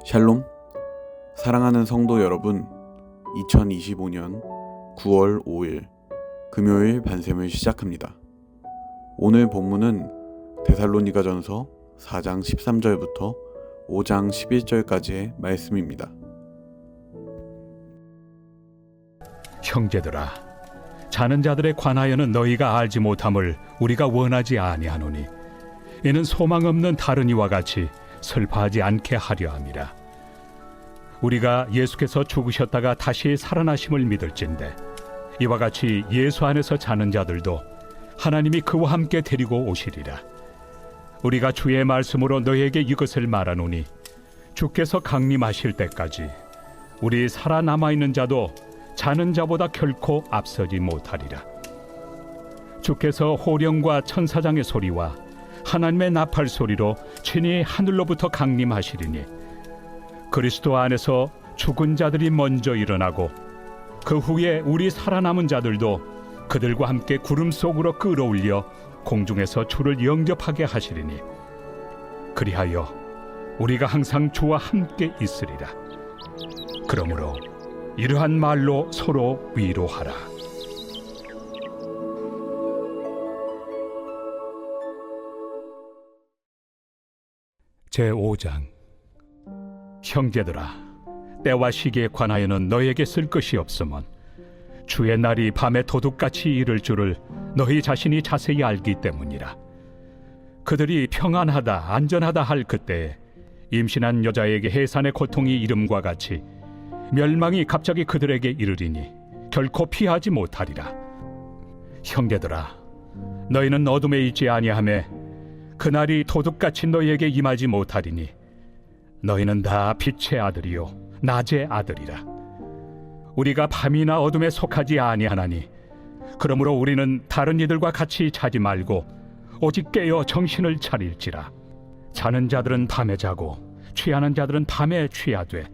샬롬, 사랑하는 성도 여러분, 2025년 9월 5일 금요일 반샘을 시작합니다. 오늘 본문은 데살로니가전서 4장 13절부터 5장 11절까지의 말씀입니다. 형제들아, 자는 자들에 관하여는 너희가 알지 못함을 우리가 원하지 아니하노니 이는 소망 없는 다른 이와 같이 슬퍼하지 않게 하려 함이라. 우리가 예수께서 죽으셨다가 다시 살아나심을 믿을진대 이와 같이 예수 안에서 자는 자들도 하나님이 그와 함께 데리고 오시리라. 우리가 주의 말씀으로 너희에게 이것을 말하노니 주께서 강림하실 때까지 우리 살아남아 있는 자도 자는 자보다 결코 앞서지 못하리라. 주께서 호령과 천사장의 소리와 하나님의 나팔 소리로 친히 하늘로부터 강림하시리니 그리스도 안에서 죽은 자들이 먼저 일어나고 그 후에 우리 살아남은 자들도 그들과 함께 구름 속으로 끌어올려 공중에서 주를 영접하게 하시리니 그리하여 우리가 항상 주와 함께 있으리라. 그러므로 이러한 말로 서로 위로하라. 제5장. 형제들아, 때와 시기에 관하여는 너희에게 쓸 것이 없으면 주의 날이 밤에 도둑같이 이를 줄을 너희 자신이 자세히 알기 때문이라. 그들이 평안하다 안전하다 할 그때에 임신한 여자에게 해산의 고통이 이름과 같이 멸망이 갑자기 그들에게 이르리니 결코 피하지 못하리라. 형제들아, 너희는 어둠에 있지 아니하매 그날이 도둑같이 너희에게 임하지 못하리니 너희는 다 빛의 아들이요 낮의 아들이라. 우리가 밤이나 어둠에 속하지 아니하나니 그러므로 우리는 다른 이들과 같이 자지 말고 오직 깨어 정신을 차릴지라. 자는 자들은 밤에 자고 취하는 자들은 밤에 취하되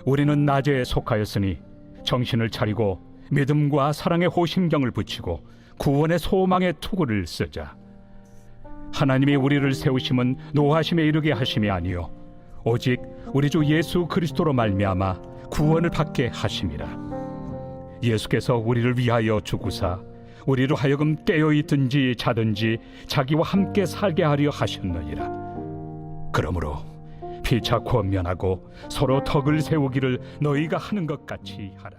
우리는 낮에 속하였으니 정신을 차리고 믿음과 사랑의 호심경을 붙이고 구원의 소망의 투구를 쓰자. 하나님이 우리를 세우심은 노하심에 이르게 하심이 아니요 오직 우리 주 예수 그리스도로 말미암아 구원을 받게 하심이라. 예수께서 우리를 위하여 죽으사 우리로 하여금 깨어있든지 자든지 자기와 함께 살게 하려 하셨느니라. 그러므로 피차 권면하고 서로 덕을 세우기를 너희가 하는 것 같이 하라.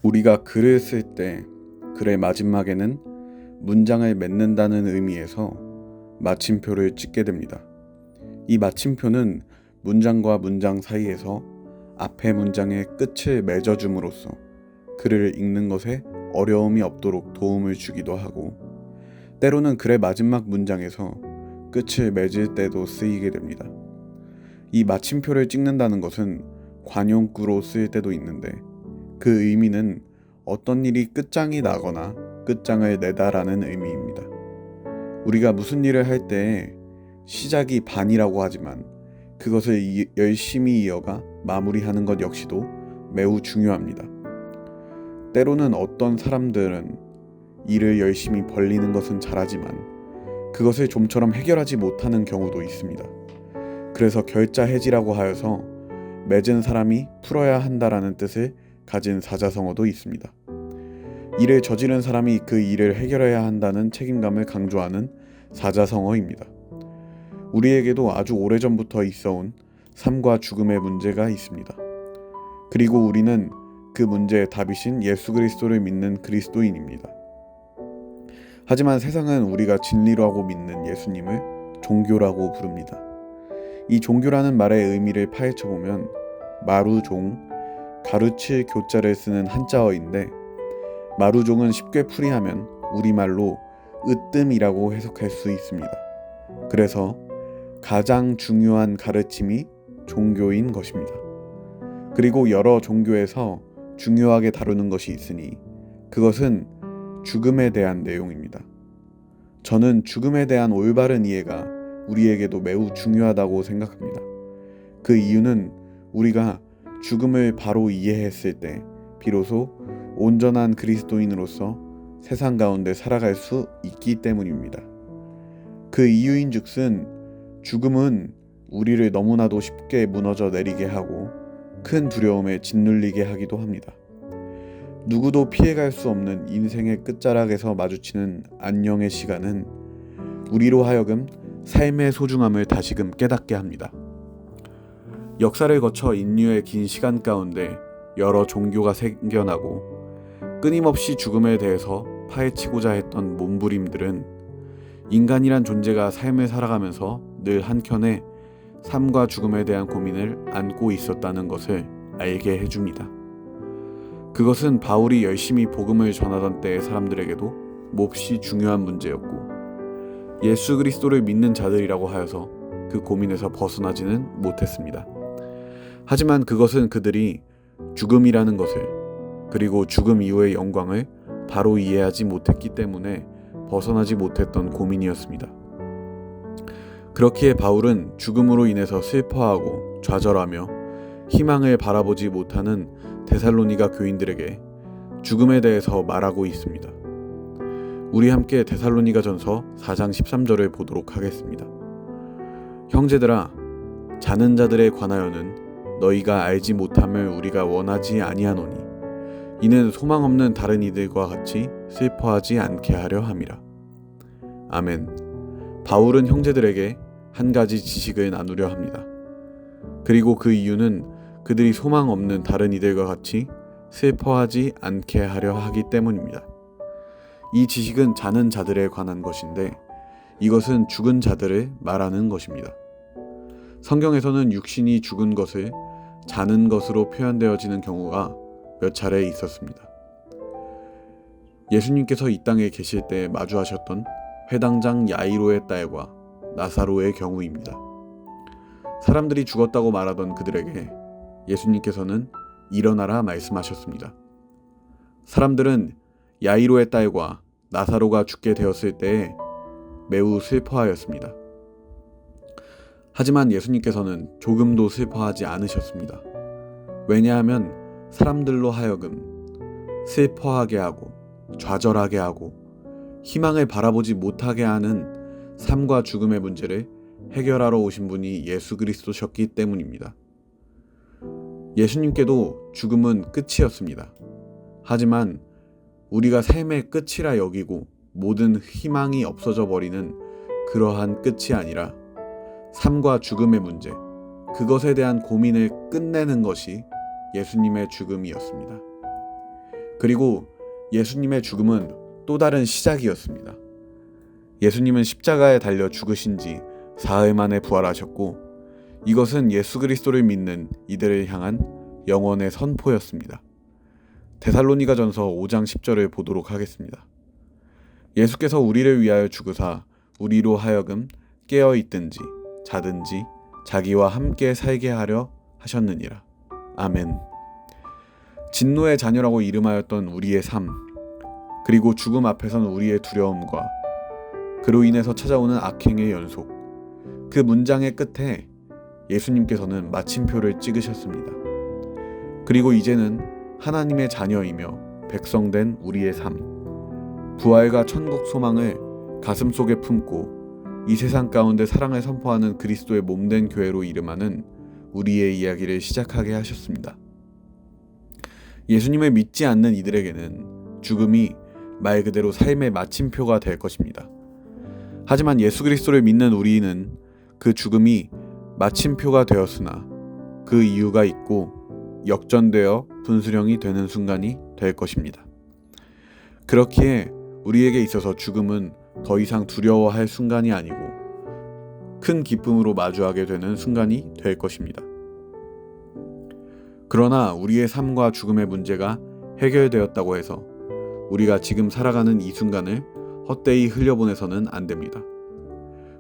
우리가 글을 쓸 때 글의 마지막에는 문장을 맺는다는 의미에서 마침표를 찍게 됩니다. 이 마침표는 문장과 문장 사이에서 앞의 문장의 끝을 맺어줌으로써 글을 읽는 것에 어려움이 없도록 도움을 주기도 하고 때로는 글의 마지막 문장에서 끝을 맺을 때도 쓰이게 됩니다. 이 마침표를 찍는다는 것은 관용구로 쓰일 때도 있는데 그 의미는 어떤 일이 끝장이 나거나 끝장을 내다라는 의미입니다. 우리가 무슨 일을 할 때에 시작이 반이라고 하지만 그것을 열심히 이어가 마무리하는 것 역시도 매우 중요합니다. 때로는 어떤 사람들은 일을 열심히 벌리는 것은 잘하지만 그것을 좀처럼 해결하지 못하는 경우도 있습니다. 그래서 결자해지라고 하여서 맺은 사람이 풀어야 한다라는 뜻을 가진 사자성어도 있습니다. 일을 저지른 사람이 그 일을 해결해야 한다는 책임감을 강조하는 사자성어입니다. 우리에게도 아주 오래전부터 있어온 삶과 죽음의 문제가 있습니다. 그리고 우리는 그 문제의 답이신 예수 그리스도를 믿는 그리스도인입니다. 하지만 세상은 우리가 진리라고 믿는 예수님을 종교라고 부릅니다. 이 종교라는 말의 의미를 파헤쳐보면 마루종, 가르칠 교자를 쓰는 한자어인데 마루종은 쉽게 풀이하면 우리말로 으뜸이라고 해석할 수 있습니다. 그래서 가장 중요한 가르침이 종교인 것입니다. 그리고 여러 종교에서 중요하게 다루는 것이 있으니 그것은 죽음에 대한 내용입니다. 저는 죽음에 대한 올바른 이해가 우리에게도 매우 중요하다고 생각합니다. 그 이유는 우리가 죽음을 바로 이해했을 때 비로소 온전한 그리스도인으로서 세상 가운데 살아갈 수 있기 때문입니다. 그 이유인즉슨 죽음은 우리를 너무나도 쉽게 무너져 내리게 하고 큰 두려움에 짓눌리게 하기도 합니다. 누구도 피해갈 수 없는 인생의 끝자락에서 마주치는 안녕의 시간은 우리로 하여금 삶의 소중함을 다시금 깨닫게 합니다. 역사를 거쳐 인류의 긴 시간 가운데 여러 종교가 생겨나고 끊임없이 죽음에 대해서 파헤치고자 했던 몸부림들은 인간이란 존재가 삶을 살아가면서 늘 한켠에 삶과 죽음에 대한 고민을 안고 있었다는 것을 알게 해줍니다. 그것은 바울이 열심히 복음을 전하던 때의 사람들에게도 몹시 중요한 문제였고 예수 그리스도를 믿는 자들이라고 하여서 그 고민에서 벗어나지는 못했습니다. 하지만 그것은 그들이 죽음이라는 것을 그리고 죽음 이후의 영광을 바로 이해하지 못했기 때문에 벗어나지 못했던 고민이었습니다. 그렇기에 바울은 죽음으로 인해서 슬퍼하고 좌절하며 희망을 바라보지 못하는 데살로니가 교인들에게 죽음에 대해서 말하고 있습니다. 우리 함께 데살로니가전서 4장 13절을 보도록 하겠습니다. 형제들아, 자는 자들에 관하여는 너희가 알지 못함을 우리가 원하지 아니하노니 이는 소망 없는 다른 이들과 같이 슬퍼하지 않게 하려 함이라. 아멘. 바울은 형제들에게 한 가지 지식을 나누려 합니다. 그리고 그 이유는 그들이 소망 없는 다른 이들과 같이 슬퍼하지 않게 하려 하기 때문입니다. 이 지식은 자는 자들에 관한 것인데 이것은 죽은 자들을 말하는 것입니다. 성경에서는 육신이 죽은 것을 자는 것으로 표현되어지는 경우가 몇 차례 있었습니다. 예수님께서 이 땅에 계실 때 마주하셨던 회당장 야이로의 딸과 나사로의 경우입니다. 사람들이 죽었다고 말하던 그들에게 예수님께서는 일어나라 말씀하셨습니다. 사람들은 야이로의 딸과 나사로가 죽게 되었을 때에 매우 슬퍼하였습니다. 하지만 예수님께서는 조금도 슬퍼하지 않으셨습니다. 왜냐하면 사람들로 하여금 슬퍼하게 하고 좌절하게 하고 희망을 바라보지 못하게 하는 삶과 죽음의 문제를 해결하러 오신 분이 예수 그리스도셨기 때문입니다. 예수님께도 죽음은 끝이었습니다. 하지만 우리가 삶의 끝이라 여기고 모든 희망이 없어져 버리는 그러한 끝이 아니라 삶과 죽음의 문제, 그것에 대한 고민을 끝내는 것이 예수님의 죽음이었습니다. 그리고 예수님의 죽음은 또 다른 시작이었습니다. 예수님은 십자가에 달려 죽으신 지 사흘 만에 부활하셨고 이것은 예수 그리스도를 믿는 이들을 향한 영원의 선포였습니다. 데살로니가전서 5장 10절을 보도록 하겠습니다. 예수께서 우리를 위하여 죽으사 우리로 하여금 깨어 있든지 자든지 자기와 함께 살게 하려 하셨느니라. 아멘. 진노의 자녀라고 이름하였던 우리의 삶, 그리고 죽음 앞에선 우리의 두려움과 그로 인해서 찾아오는 악행의 연속, 그 문장의 끝에 예수님께서는 마침표를 찍으셨습니다. 그리고 이제는 하나님의 자녀이며 백성된 우리의 삶, 부활과 천국 소망을 가슴속에 품고 이 세상 가운데 사랑을 선포하는 그리스도의 몸된 교회로 이름하는 우리의 이야기를 시작하게 하셨습니다. 예수님을 믿지 않는 이들에게는 죽음이 말 그대로 삶의 마침표가 될 것입니다. 하지만 예수 그리스도를 믿는 우리는 그 죽음이 마침표가 되었으나 그 이유가 있고 역전되어 분수령이 되는 순간이 될 것입니다. 그렇기에 우리에게 있어서 죽음은 더 이상 두려워할 순간이 아니고 큰 기쁨으로 마주하게 되는 순간이 될 것입니다. 그러나 우리의 삶과 죽음의 문제가 해결되었다고 해서 우리가 지금 살아가는 이 순간을 헛되이 흘려보내서는 안 됩니다.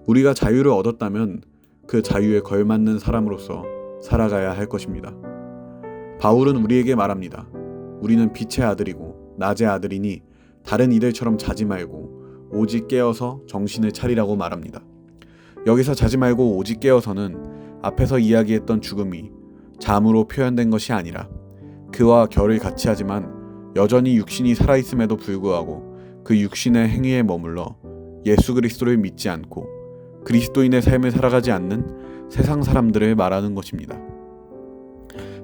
우리가 자유를 얻었다면 그 자유에 걸맞는 사람으로서 살아가야 할 것입니다. 바울은 우리에게 말합니다. 우리는 빛의 아들이고 낮의 아들이니 다른 이들처럼 자지 말고 오직 깨어서 정신을 차리라고 말합니다. 여기서 자지 말고 오직 깨어서는 앞에서 이야기했던 죽음이 잠으로 표현된 것이 아니라 그와 결을 같이 하지만 여전히 육신이 살아있음에도 불구하고 그 육신의 행위에 머물러 예수 그리스도를 믿지 않고 그리스도인의 삶을 살아가지 않는 세상 사람들을 말하는 것입니다.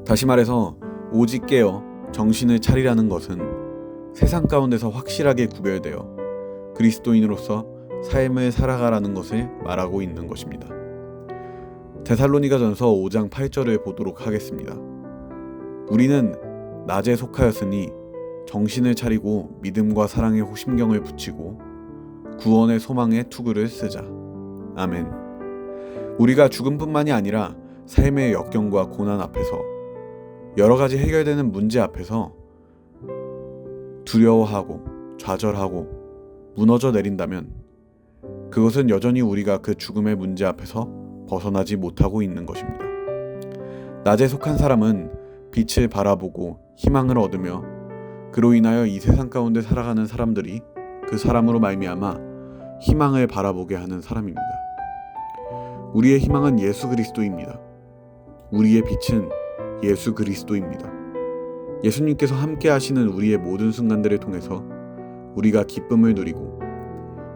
다시 말해서 오직 깨어 정신을 차리라는 것은 세상 가운데서 확실하게 구별되어 그리스도인으로서 삶을 살아가라는 것을 말하고 있는 것입니다. 데살로니가전서 5장 8절을 보도록 하겠습니다. 우리는 낮에 속하였으니 정신을 차리고 믿음과 사랑의 호심경을 붙이고 구원의 소망의 투구를 쓰자. 아멘. 우리가 죽음뿐만이 아니라 삶의 역경과 고난 앞에서 여러 가지 해결되는 문제 앞에서 두려워하고 좌절하고 무너져 내린다면 그것은 여전히 우리가 그 죽음의 문제 앞에서 벗어나지 못하고 있는 것입니다. 낮에 속한 사람은 빛을 바라보고 희망을 얻으며 그로 인하여 이 세상 가운데 살아가는 사람들이 그 사람으로 말미암아 희망을 바라보게 하는 사람입니다. 우리의 희망은 예수 그리스도입니다. 우리의 빛은 예수 그리스도입니다. 예수님께서 함께 하시는 우리의 모든 순간들을 통해서 우리가 기쁨을 누리고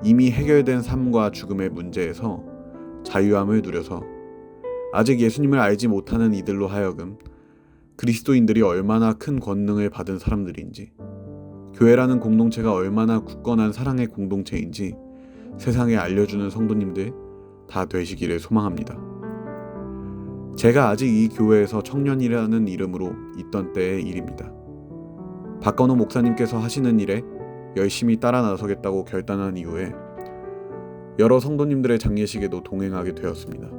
이미 해결된 삶과 죽음의 문제에서 자유함을 누려서 아직 예수님을 알지 못하는 이들로 하여금 그리스도인들이 얼마나 큰 권능을 받은 사람들인지, 교회라는 공동체가 얼마나 굳건한 사랑의 공동체인지 세상에 알려주는 성도님들 다 되시기를 소망합니다. 제가 아직 이 교회에서 청년이라는 이름으로 있던 때의 일입니다. 박건호 목사님께서 하시는 일에 열심히 따라 나서겠다고 결단한 이후에 여러 성도님들의 장례식에도 동행하게 되었습니다.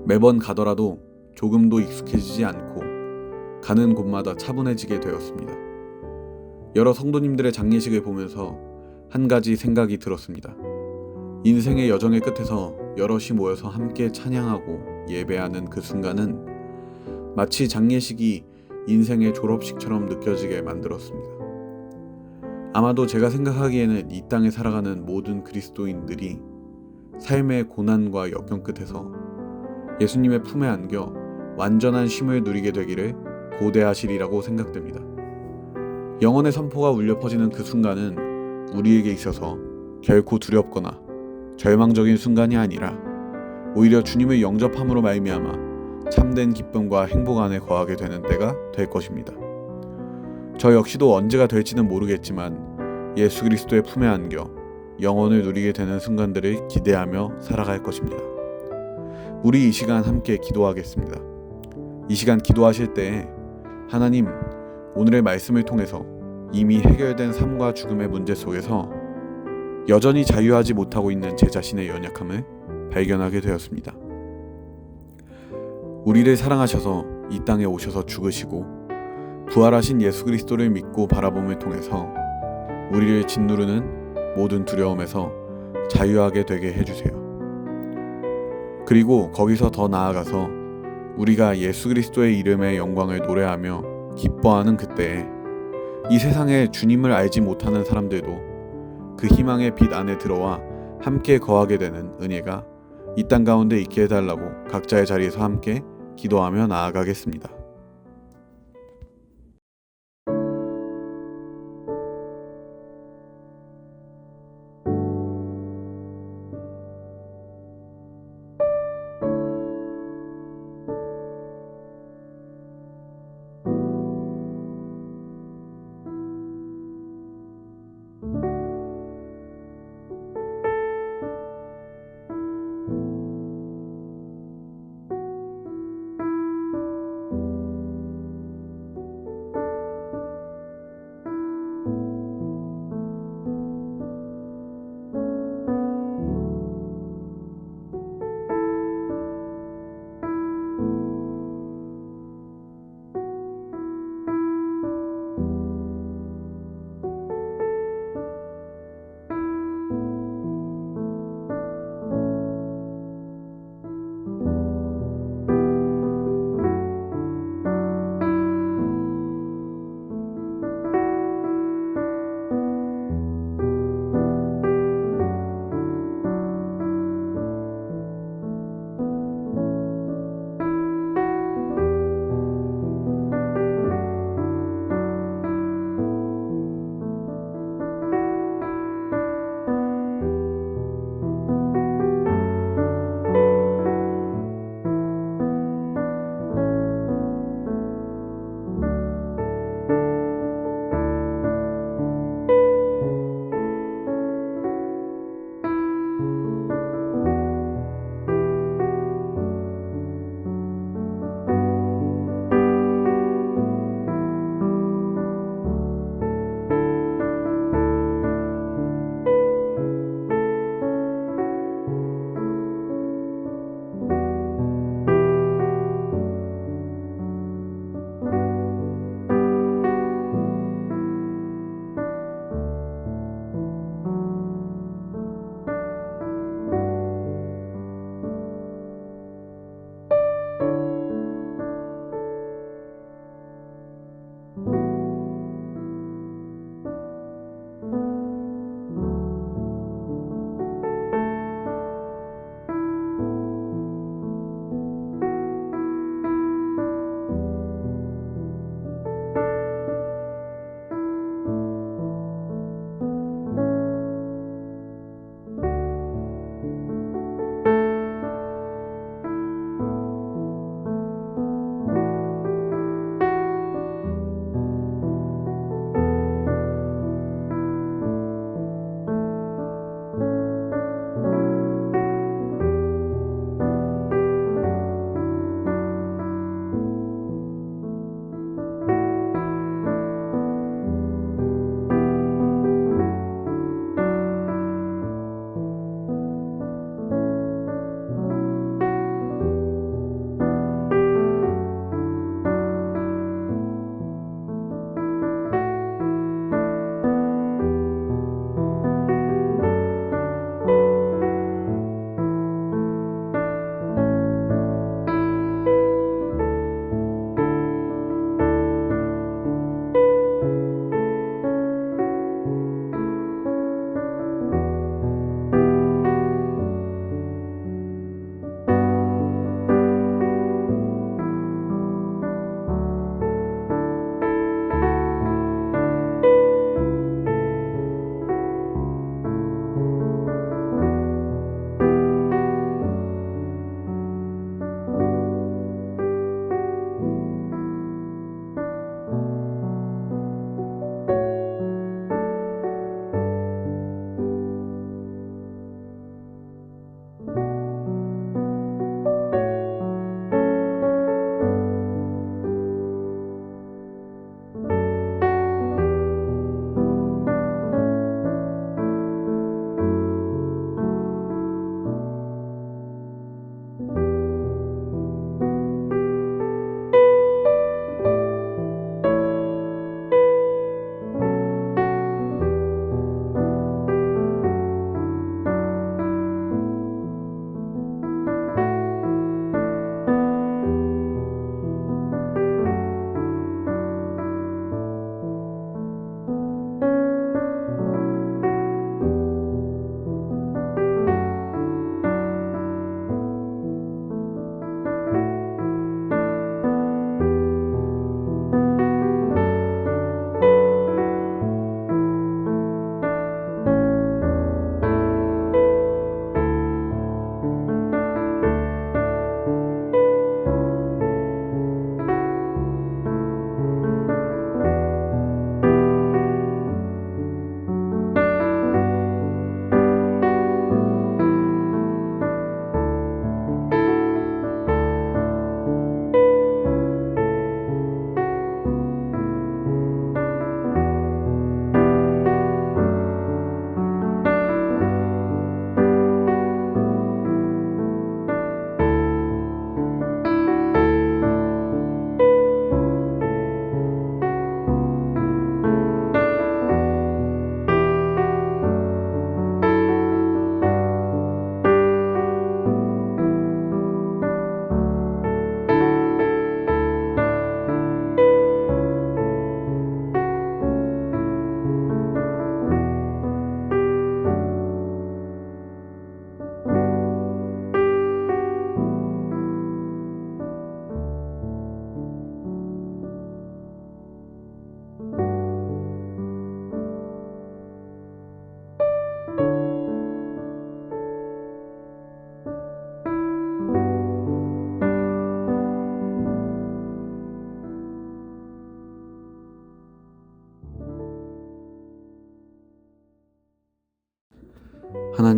매번 가더라도 조금도 익숙해지지 않고 가는 곳마다 차분해지게 되었습니다. 여러 성도님들의 장례식을 보면서 한 가지 생각이 들었습니다. 인생의 여정의 끝에서 여럿이 모여서 함께 찬양하고 예배하는 그 순간은 마치 장례식이 인생의 졸업식처럼 느껴지게 만들었습니다. 아마도 제가 생각하기에는 이 땅에 살아가는 모든 그리스도인들이 삶의 고난과 역경 끝에서 예수님의 품에 안겨 완전한 쉼을 누리게 되기를 고대하시리라고 생각됩니다. 영혼의 선포가 울려 퍼지는 그 순간은 우리에게 있어서 결코 두렵거나 절망적인 순간이 아니라 오히려 주님을 영접함으로 말미암아 참된 기쁨과 행복 안에 거하게 되는 때가 될 것입니다. 저 역시도 언제가 될지는 모르겠지만 예수 그리스도의 품에 안겨 영혼을 누리게 되는 순간들을 기대하며 살아갈 것입니다. 우리 이 시간 함께 기도하겠습니다. 이 시간 기도하실 때 하나님, 오늘의 말씀을 통해서 이미 해결된 삶과 죽음의 문제 속에서 여전히 자유하지 못하고 있는 제 자신의 연약함을 발견하게 되었습니다. 우리를 사랑하셔서 이 땅에 오셔서 죽으시고 부활하신 예수 그리스도를 믿고 바라봄을 통해서 우리를 짓누르는 모든 두려움에서 자유하게 되게 해주세요. 그리고 거기서 더 나아가서 우리가 예수 그리스도의 이름의 영광을 노래하며 기뻐하는 그때에 이 세상에 주님을 알지 못하는 사람들도 그 희망의 빛 안에 들어와 함께 거하게 되는 은혜가 이 땅 가운데 있게 해달라고 각자의 자리에서 함께 기도하며 나아가겠습니다.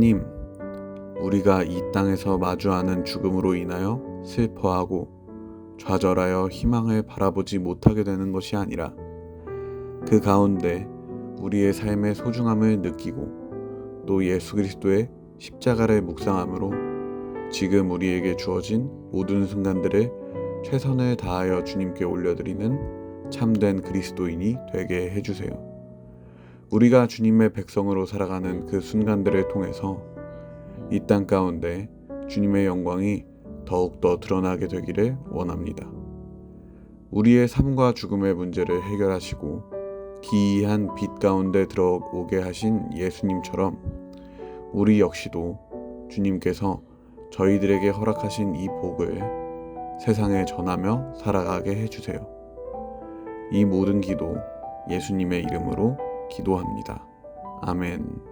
하나님, 우리가 이 땅에서 마주하는 죽음으로 인하여 슬퍼하고 좌절하여 희망을 바라보지 못하게 되는 것이 아니라 그 가운데 우리의 삶의 소중함을 느끼고 또 예수 그리스도의 십자가를 묵상함으로 지금 우리에게 주어진 모든 순간들을 최선을 다하여 주님께 올려드리는 참된 그리스도인이 되게 해주세요. 우리가 주님의 백성으로 살아가는 그 순간들을 통해서 이 땅 가운데 주님의 영광이 더욱더 드러나게 되기를 원합니다. 우리의 삶과 죽음의 문제를 해결하시고 기이한 빛 가운데 들어오게 하신 예수님처럼 우리 역시도 주님께서 저희들에게 허락하신 이 복을 세상에 전하며 살아가게 해주세요. 이 모든 기도 예수님의 이름으로 기도합니다. 아멘.